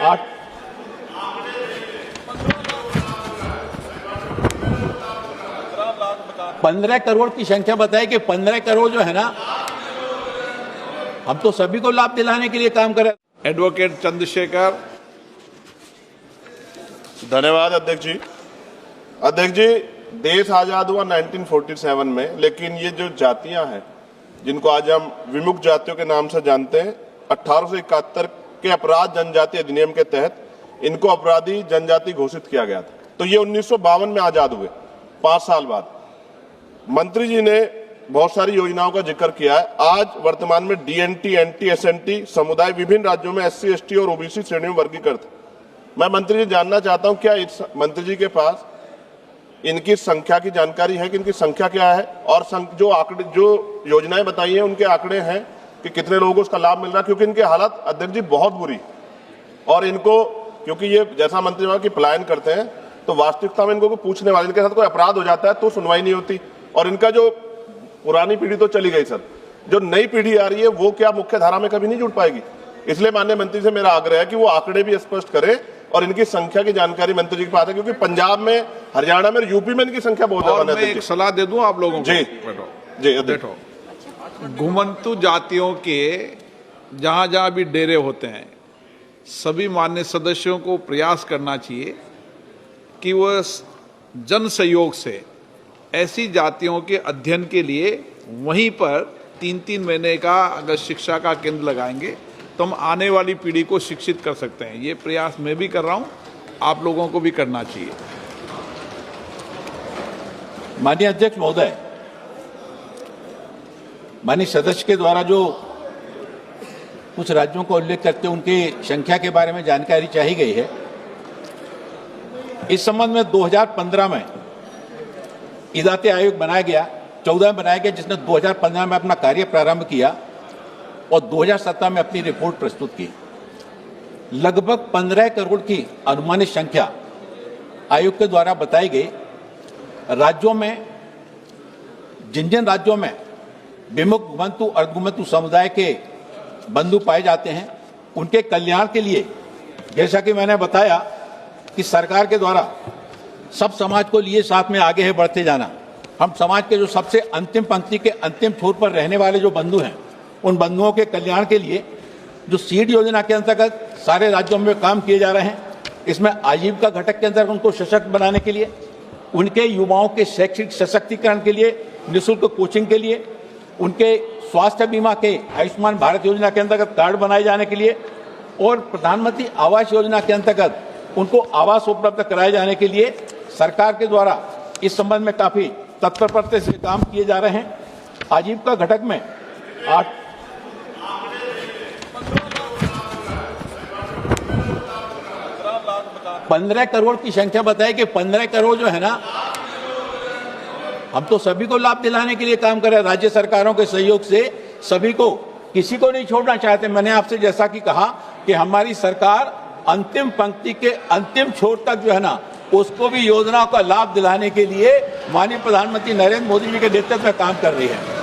8 15 करोड़ की संख्या बताई कि 15 करोड़ जो है ना, हम तो सभी को लाभ दिलाने के लिए काम कर रहे हैं। एडवोकेट चंद्रशेखर। धन्यवाद अध्यक्ष जी। अध्यक्ष जी, देश आजाद हुआ 1947 में, लेकिन ये जो जातियां हैं जिनको आज हम विमुक्त जातियों के नाम से जानते हैं, 1871 के अपराध जनजाति अधिनियम के तहत इनको अपराधी जनजाति घोषित किया गया था। तो ये 1952 में आजाद हुए, 5 साल बाद। मंत्री जी ने बहुत सारी योजनाओं का जिक्र किया है। आज वर्तमान में डीएनटी, एनटी, एसएनटी समुदाय विभिन्न राज्यों में एससी, एसटी और ओबीसी श्रेणी में वर्गीकृत है। मैं मंत्री जी जानना चाहता हूं, क्या इस मंत्री जी के पास इनकी संख्या की जानकारी है कि इनकी संख्या क्या है, और जो योजनाएं बताई हैं उनके आंकड़े हैं कि कितने लोगों को उसका लाभ मिल रहा है? क्योंकि इनकी हालत अध्यक्ष जी बहुत बुरी, और इनको क्योंकि ये जैसा मंत्री जी की पलायन करते हैं तो वास्तविकता में इनको पूछने वाले, इनके साथ कोई अपराध हो जाता है तो सुनवाई नहीं होती, और इनका जो पुरानी पीढ़ी तो चली गई सर, जो नई पीढ़ी आ रही है वो क्या मुख्य धारा में कभी नहीं जुड़ पाएगी? इसलिए माननीय मंत्री से मेरा आग्रह है कि वो आंकड़े भी स्पष्ट करें और इनकी संख्या की जानकारी मंत्री जी के पास है, क्योंकि पंजाब में, हरियाणा में, यूपी में इनकी संख्या बहुत ज्यादा है। मैं एक सलाह दे दूं आप लोगों को। जी जी बैठो। घुमंतु जातियों के जहां जहां भी डेरे होते हैं, सभी मान्य सदस्यों को प्रयास करना चाहिए कि वह जन सहयोग से ऐसी जातियों के अध्ययन के लिए वहीं पर 3-3 महीने का अगर शिक्षा का केंद्र लगाएंगे तो हम आने वाली पीढ़ी को शिक्षित कर सकते हैं। ये प्रयास मैं भी कर रहा हूं, आप लोगों को भी करना चाहिए। माननीय अध्यक्ष महोदय, माननीय सदस्य के द्वारा जो कुछ राज्यों का उल्लेख करते उनकी संख्या के बारे में जानकारी चाही गई है। इस संबंध में 2015 में इदाते आयोग बनाया गया, 14 में बनाया गया, जिसने 2015 में अपना कार्य प्रारंभ किया और 2017 में अपनी रिपोर्ट प्रस्तुत की। लगभग 15 करोड़ की अनुमानित संख्या आयोग के द्वारा बताई गई। राज्यों में, जिन जिन राज्यों में विमुक्त, घुमंतु, अर्धघुमंतु समुदाय के बंधु पाए जाते हैं, उनके कल्याण के लिए, जैसा कि मैंने बताया कि सरकार के द्वारा सब समाज को लिए साथ में आगे है बढ़ते जाना। हम समाज के जो सबसे अंतिम पंक्ति के अंतिम छोर पर रहने वाले जो बंधु हैं, उन बंधुओं के कल्याण के लिए जो सीड योजना के अंतर्गत सारे राज्यों में काम किए जा रहे हैं, इसमें आजीविका घटक के अंतर्गत उनको सशक्त बनाने के लिए, उनके युवाओं के शैक्षिक सशक्तिकरण के लिए, निःशुल्क कोचिंग के लिए, उनके स्वास्थ्य बीमा के आयुष्मान भारत योजना के अंतर्गत कार्ड बनाए जाने के लिए, और प्रधानमंत्री आवास योजना के अंतर्गत उनको आवास उपलब्ध कराए जाने के लिए सरकार के द्वारा इस संबंध में काफी तत्परता से काम किए जा रहे हैं। आजीविका घटक में 15 करोड़ की संख्या बताई कि 15 करोड़ जो है ना, हम तो सभी को लाभ दिलाने के लिए काम कर रहे हैं। राज्य सरकारों के सहयोग से सभी को, किसी को नहीं छोड़ना चाहते। मैंने आपसे जैसा कि कहा कि हमारी सरकार अंतिम पंक्ति के अंतिम छोर तक जो है ना, उसको भी योजनाओं का लाभ दिलाने के लिए माननीय प्रधानमंत्री नरेंद्र मोदी जी के नेतृत्व में काम कर रही है।